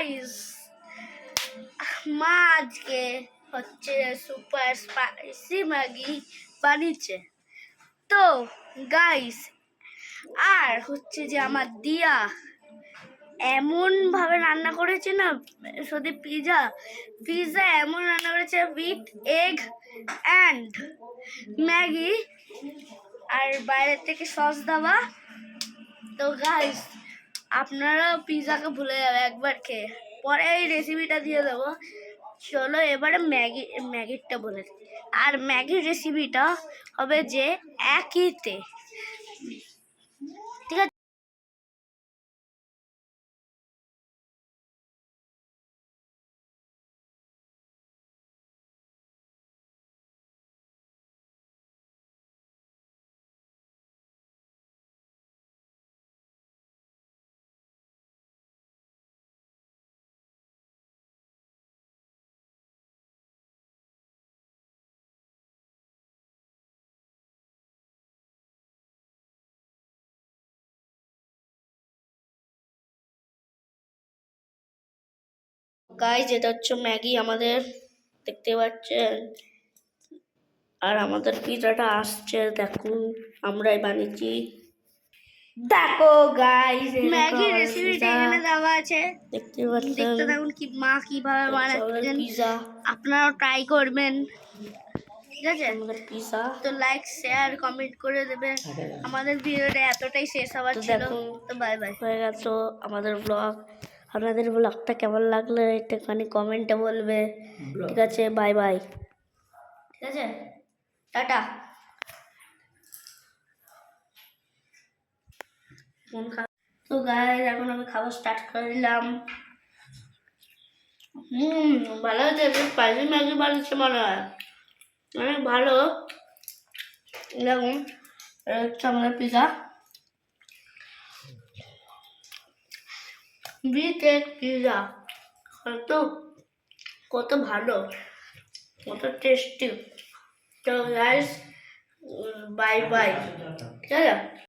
Guys, মা আজকে হচ্ছে সুপার স্পাইসি ম্যাগি বানিয়েছে। তো গাইস, আর হচ্ছে যে আমার দিয়া এমন ভাবে রান্না করেছে না, শুধু পিজা এমন রান্না করেছে উইথ এগ অ্যান্ড ম্যাগি, আর বাইরে থেকে সস দেওয়া। তো গাইস, আপনারাও পিজাকে ভুলে যাবে একবার খেয়ে, পরে এই রেসিপিটা দিয়ে দেবো। চলো এবারে ম্যাগিটা বলে দিই। আর ম্যাগির রেসিপিটা হবে যে একইতে, ঠিক আছে? গাইস, এটা হচ্ছে ম্যাগি আমাদের, দেখতে পাচ্ছেন। আর আমাদের পিজাটা আসছে, দেখুন আমরাই বানিয়েছি। দেখো গাইস, ম্যাগি রেসিপিটা এখানে দেওয়া আছে, দেখতে পাচ্ছেন। দেখতে থাকুন কি মা কিভাবে বানাচ্ছেন, পিজা আপনারাও ট্রাই করবেন, ঠিক আছে? আমাদের পিজা তো লাইক শেয়ার কমেন্ট করে দেবেন। আমাদের ভিডিওটা এতটাই শেষ হওয়ার ছিল। তো বাই বাই, হয়ে গেছে আমাদের ব্লগ। আপনাদের ব্লগটা কেমন লাগলো একটুখানি কমেন্টে বলবে, ঠিক আছে? বাই বাই, ঠিক আছে, টাটা। তো গাইস, এখন আমি খাওয়া স্টার্ট করে দিলাম। ভালো হয়েছে, স্পাইসি ম্যাগি বানিয়েছে মনে হয়, অনেক ভালো। এরকম হচ্ছে আমাদের পিজা, বিটেক পিজা, কত ভালো, কত টেস্টি। তো গাইস, বাই বাই, ঠিক আছে?